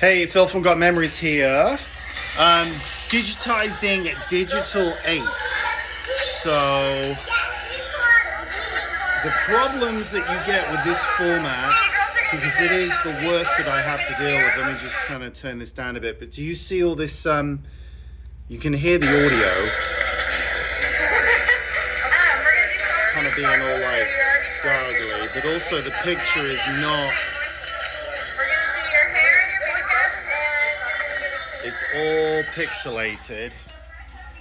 Hey, Phil from Got Memories here. Digitizing Digital 8. So, the problems that you get with this format, because it is the worst that I have to deal with. Let me just kind of turn this down a bit. But do you see all this? You can hear the audio kind of being all like gargly, but also the picture is not. It's all pixelated.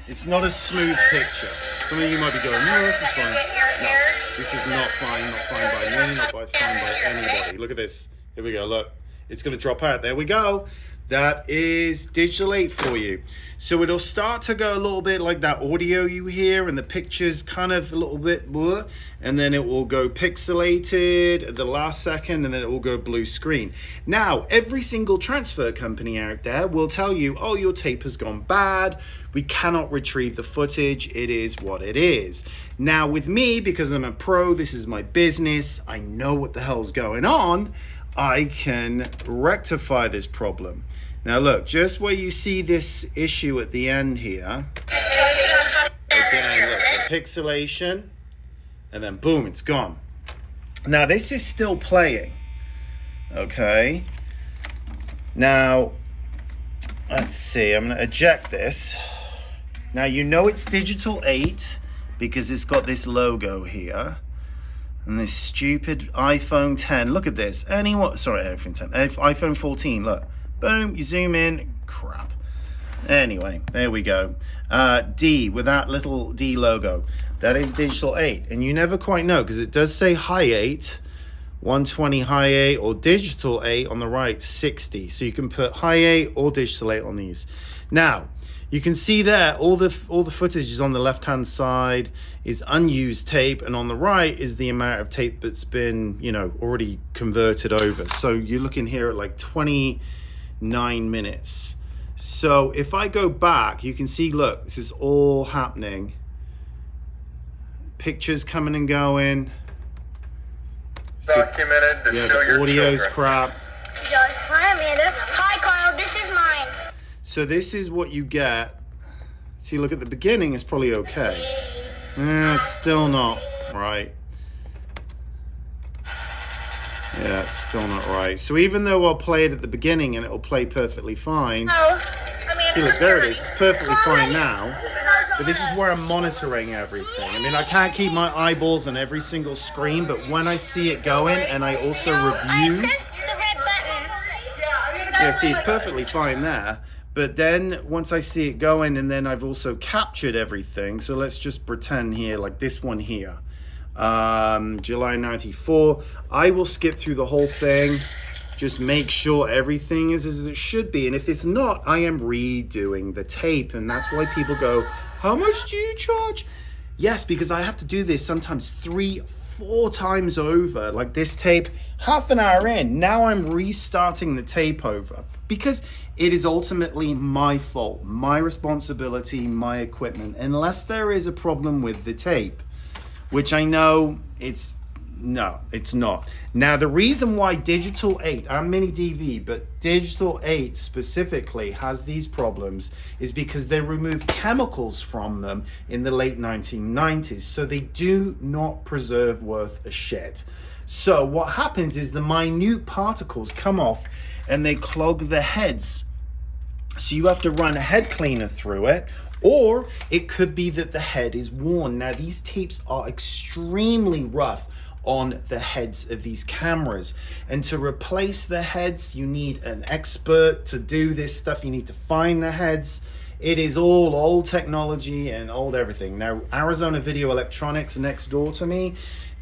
It's not a smooth picture. Some of you might be going, no, this is fine. No, this is not fine. Not fine by me, not fine by anybody. Look at this. Here we go, look. It's going to drop out. There we go. That is Digital 8 for you. So it'll start to go a little bit like that audio you hear, and the picture's kind of a little bit blur, and then it will go pixelated at the last second, and then it will go blue screen. Now, every single transfer company out there will tell you, oh, your tape has gone bad. We cannot retrieve the footage. It is what it is. Now, with me, because I'm a pro, this is my business, I know what the hell's going on, I can rectify this problem. Now look, just where you see this issue at the end here, again, look, the pixelation, and then boom, it's gone. Now this is still playing, okay? Now, let's see, I'm gonna eject this. Now you know it's Digital 8 because it's got this logo here. And this stupid iPhone 10, look at this. iPhone 10, iPhone 14, look. Boom, you zoom in, crap. Anyway, there we go. D, with that little D logo. That is Digital 8. And you never quite know, because it does say high 8, 120 high 8, or Digital 8 on the right, 60. So you can put high 8 or Digital 8 on these. Now, you can see there, all the footage is on the left-hand side is unused tape, and on the right is the amount of tape that's been, already converted over. So you're looking here at like 29 minutes. So if I go back, you can see, look, this is all happening. Pictures coming and going. Documented. The audio's crap. Hi, Amanda. Hi, Carl. This is mine. So this is what you get. See, look at the beginning, it's probably okay. It's still not right. Yeah, it's still not right. So even though I'll play it at the beginning and it'll play perfectly fine. See, look, there it is. It's perfectly fine now. But this is where I'm monitoring everything. I mean, I can't keep my eyeballs on every single screen, but when I see it going and I also review. Yeah, see, it's perfectly fine there. But then once I see it going, and then I've also captured everything. So let's just pretend here, like this one here, July 94. I will skip through the whole thing, just make sure everything is as it should be. And if it's not, I am redoing the tape. And that's why people go, how much do you charge? Yes, because I have to do this sometimes 3-4 times over. Like this tape, half an hour in, now I'm restarting the tape over, because it is ultimately my fault, my responsibility, my equipment, unless there is a problem with the tape, which I know it's not. Now, the reason why Digital 8 and Mini DV, but Digital 8 specifically has these problems is because they removed chemicals from them in the late 1990s. So they do not preserve worth a shit. So what happens is the minute particles come off and they clog the heads. So you have to run a head cleaner through it, or it could be that the head is worn. Now, these tapes are extremely rough on the heads of these cameras, and to replace the heads you need an expert to do this stuff. You need to find the heads. It is all old technology and old everything. Now, Arizona Video Electronics next door to me,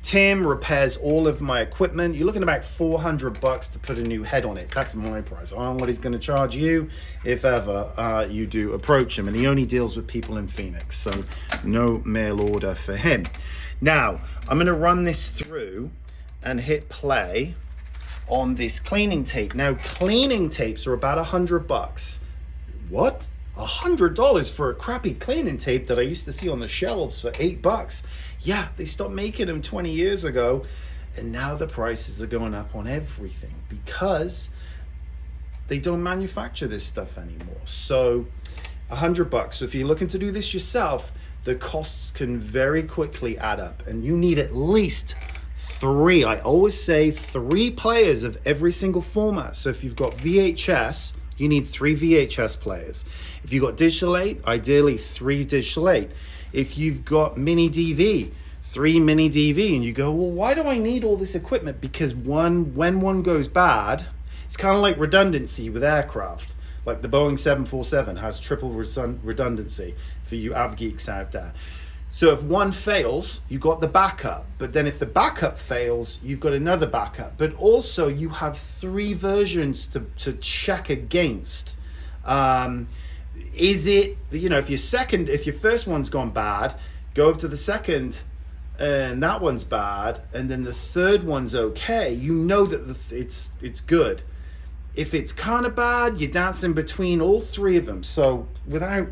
Tim repairs all of my equipment. You're looking at about $400 to put a new head on it. That's my price. I don't know what he's going to charge you if ever you do approach him. And he only deals with people in Phoenix, so no mail order for him. Now, I'm going to run this through and hit play on this cleaning tape. Now, cleaning tapes are about $100. What? $100 for a crappy cleaning tape that I used to see on the shelves for $8. Yeah, they stopped making them 20 years ago, and now the prices are going up on everything because they don't manufacture this stuff anymore. So $100. So if you're looking to do this yourself, the costs can very quickly add up, and you need at least 3. I always say 3 players of every single format. So if you've got VHS, you need 3 VHS players. If you've got digital 8, ideally 3 digital 8. If you've got mini DV, 3 mini DV. And you go, well, why do I need all this equipment? Because when one goes bad, it's kind of like redundancy with aircraft. Like the Boeing 747 has triple redundancy for you av geeks out there. So if one fails, you got the backup. But then if the backup fails, you've got another backup. But also you have 3 versions to check against. Is it, if your first one's gone bad, go over to the second and that one's bad, and then the third one's okay, you know that it's good. If it's kind of bad, you're dancing between all 3 of them. So without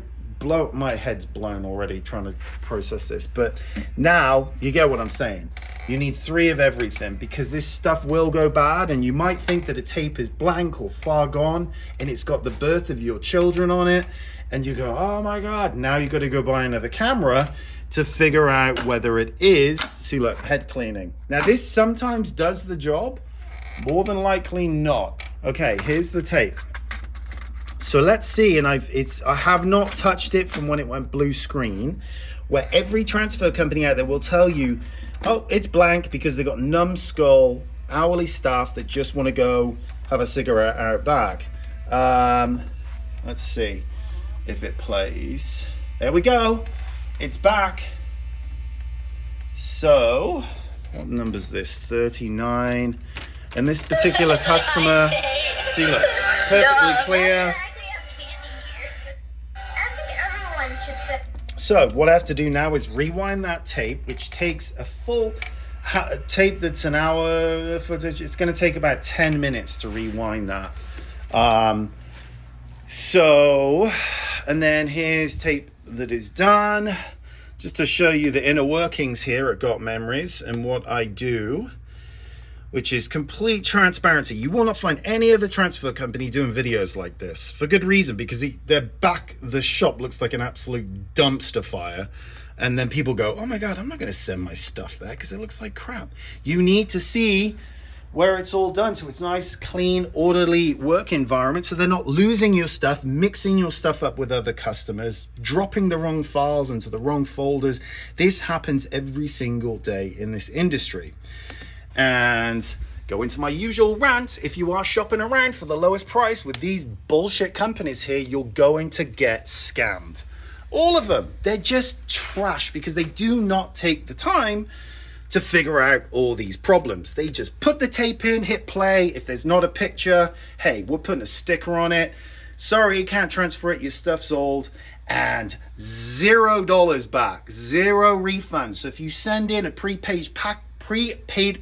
my head's blown already trying to process this, but now you get what I'm saying. You need 3 of everything, because this stuff will go bad, and you might think that a tape is blank or far gone and it's got the birth of your children on it, and you go, oh my god, now you got to go buy another camera to figure out whether it is. See, look, head cleaning. Now this sometimes does the job, more than likely not. Okay, here's the tape. So let's see, and I have not touched it from when it went blue screen, where every transfer company out there will tell you, oh, it's blank, because they've got numbskull hourly staff that just want to go have a cigarette out back. Let's see if it plays. There we go. It's back. So, what number's this? 39. And this particular customer, see, look, perfectly clear. So what I have to do now is rewind that tape, which takes a full tape that's an hour footage. It's going to take about 10 minutes to rewind that. And then here's tape that is done, just to show you the inner workings here at Got Memories and what I do, which is complete transparency. You will not find any other transfer company doing videos like this, for good reason, because the shop looks like an absolute dumpster fire, and then people go, oh my god, I'm not going to send my stuff there because it looks like crap. You need to see where it's all done, so it's nice, clean, orderly work environment, so they're not losing your stuff, mixing your stuff up with other customers, dropping the wrong files into the wrong folders. This happens every single day in this industry. And go into my usual rant. If you are shopping around for the lowest price with these bullshit companies here, you're going to get scammed. All of them. They're just trash, because they do not take the time to figure out all these problems. They just put the tape in, hit play. If there's not a picture, hey, we're putting a sticker on it. Sorry, you can't transfer it, your stuff's old. And $0 back, 0 refunds. So if you send in a prepaid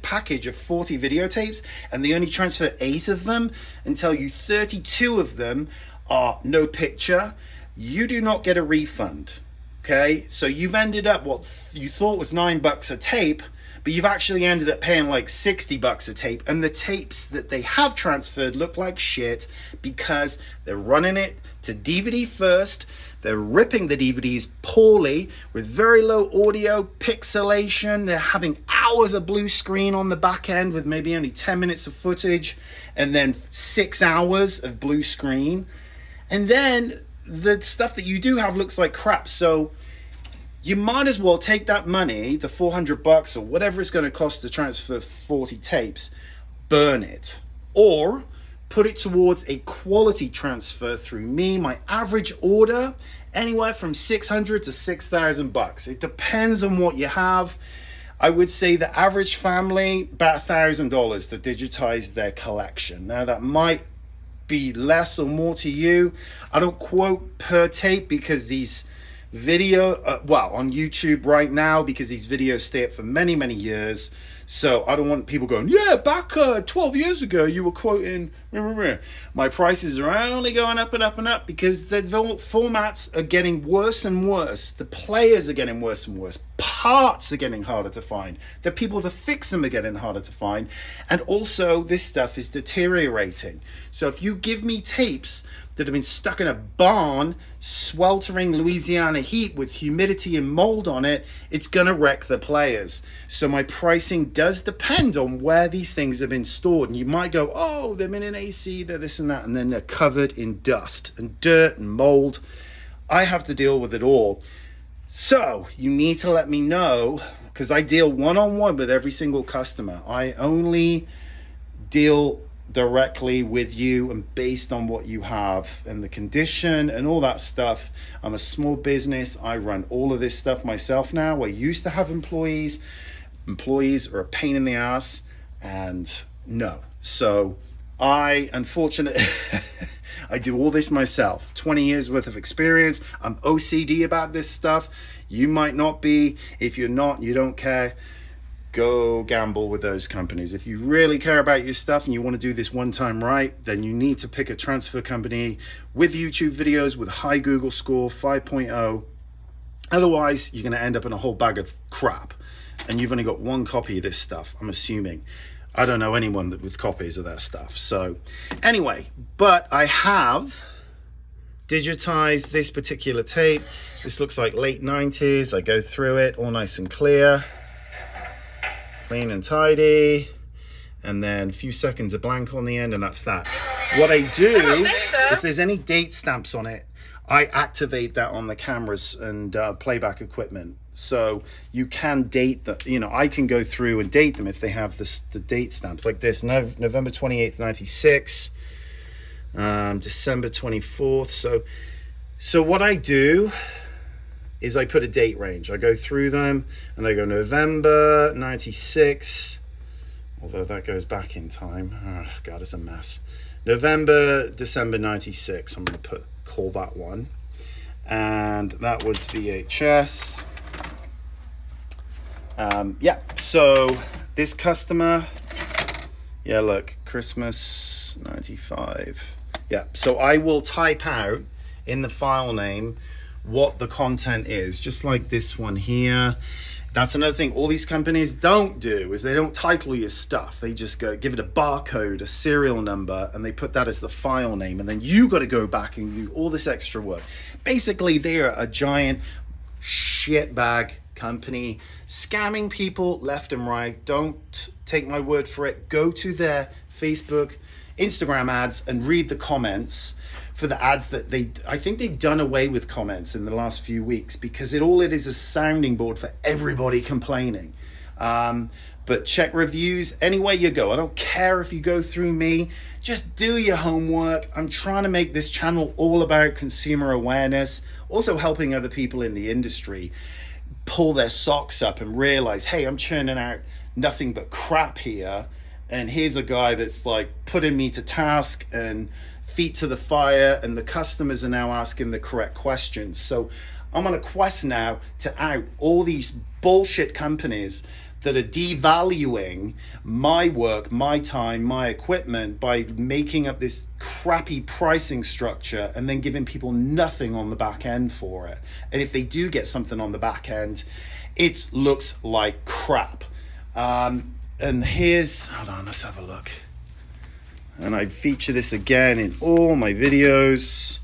package of 40 videotapes and they only transfer 8 of them and tell you 32 of them are no picture, you do not get a refund. Okay, so you've ended up what you thought was $9 a tape, but you've actually ended up paying like $60 a tape, and the tapes that they have transferred look like shit because they're running it to DVD first. They're ripping the DVDs poorly with very low audio, pixelation. They're having hours of blue screen on the back end with maybe only 10 minutes of footage, and then 6 hours of blue screen. And then the stuff that you do have looks like crap. So you might as well take that money, the $400 or whatever it's going to cost to transfer 40 tapes, burn it, or put it towards a quality transfer through me. My average order, anywhere from $600 to $6,000. It depends on what you have. I would say the average family, about $1,000 to digitize their collection. Now that might be less or more to you. I don't quote per tape because these on YouTube right now, because these videos stay up for many years. So I don't want people going, yeah, back 12 years ago, you were quoting. My prices are only going up and up and up because the formats are getting worse and worse. The players are getting worse and worse. Parts are getting harder to find. The people to fix them are getting harder to find. And also, this stuff is deteriorating. So if you give me tapes that have been stuck in a barn, sweltering Louisiana heat with humidity and mold on it, it's gonna wreck the players. So my pricing does depend on where these things have been stored. And you might go, oh, they're in an AC, they're this and that, and then they're covered in dust and dirt and mold. I have to deal with it all. So you need to let me know, because I deal one-on-one with every single customer. I only deal directly with you and based on what you have and the condition and all that stuff. I'm a small business. I run all of this stuff myself now. I used to have employees. Employees are a pain in the ass, and no. So I, unfortunately, I do all this myself. 20 years worth of experience. I'm OCD about this stuff. You might not be. If you're not, you don't care, go gamble with those companies. If you really care about your stuff and you want to do this one time right, then you need to pick a transfer company with YouTube videos with high Google score, 5.0. Otherwise, you're going to end up in a whole bag of crap. And you've only got one copy of this stuff, I'm assuming. I don't know anyone with copies of that stuff. So anyway, but I have digitized this particular tape. This looks like late 90s. I go through it all nice and clear. Clean and tidy, and then a few seconds of blank on the end, and that's that. What I do, if there's any date stamps on it, I activate that on the cameras and playback equipment. So you can date the, I can go through and date them if they have the date stamps like this. November 28th, 96, December 24th. So what I do is I put a date range. I go through them and I go November 96, although that goes back in time. Oh, God, it's a mess. December 96, I'm going to call that one. And that was VHS. So this customer, look, Christmas 95. So I will type out in the file name what the content is, just like this one here. That's another thing all these companies don't do, is they don't title your stuff. They just go give it a barcode, a serial number, and they put that as the file name, and then you got to go back and do all this extra work. Basically, they are a giant shitbag company scamming people left and right. Don't take my word for it. Go to their Facebook, Instagram ads and read the comments for the ads that I think they've done away with comments in the last few weeks, because it is a sounding board for everybody complaining. But check reviews anywhere you go. I don't care if you go through me, just do your homework. I'm trying to make this channel all about consumer awareness, also helping other people in the industry pull their socks up and realize, hey, I'm churning out nothing but crap here, and here's a guy that's like putting me to task and feet to the fire, and the customers are now asking the correct questions. So I'm on a quest now to out all these bullshit companies that are devaluing my work, my time, my equipment by making up this crappy pricing structure and then giving people nothing on the back end for it. And if they do get something on the back end, it looks like crap. And here's, hold on, let's have a look. And I feature this again in all my videos.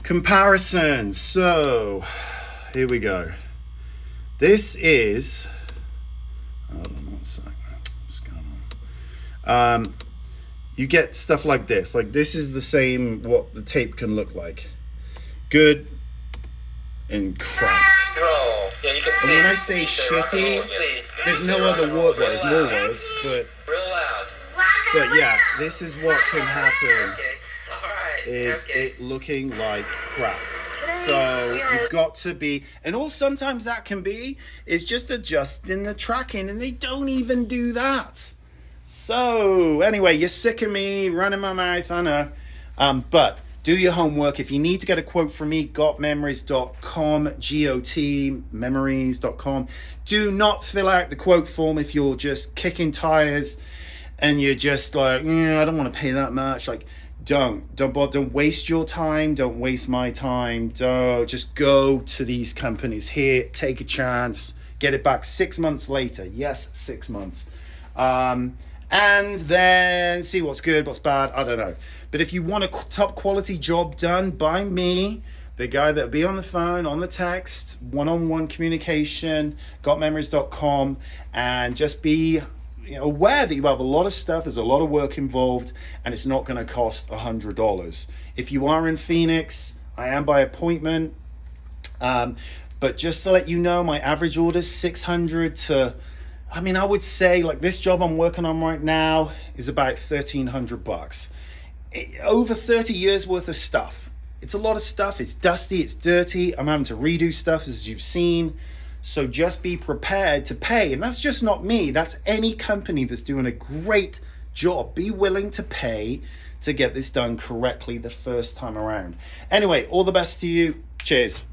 Comparisons. So here we go. This is, hold on one sec. What's going on? You get stuff like this. Like this is the same what the tape can look like. Good and crap. Yeah, you can see. And when I say shitty, there's no other word. Well, there's more words, but yeah, this is what can happen. Is it looking like crap? So you've got to be, and all sometimes that can be is just adjusting the tracking, and they don't even do that. So anyway, you're sick of me running my mouth, I know, but Do your homework. If you need to get a quote from me, gotmemories.com, gotmemories.com. Do not fill out the quote form if you're just kicking tires and you're just like, I don't want to pay that much. Like, don't waste your time. Don't waste my time. Don't just go to these companies here, take a chance, get it back 6 months later. Yes, 6 months. And then see what's good, what's bad, I don't know. But if you want a top quality job done by me, the guy that'll be on the phone, on the text, one-on-one communication, gotmemories.com, and just be aware that you have a lot of stuff, there's a lot of work involved, and it's not going to cost $100. If you are in Phoenix, I am by appointment, but just to let you know, my average order is 600 to, I would say, like, this job I'm working on right now is about $1,300. Over 30 years worth of stuff. It's a lot of stuff. It's dusty, it's dirty. I'm having to redo stuff, as you've seen. So just be prepared to pay. And that's just not me. That's any company that's doing a great job. Be willing to pay to get this done correctly the first time around. Anyway, all the best to you. Cheers.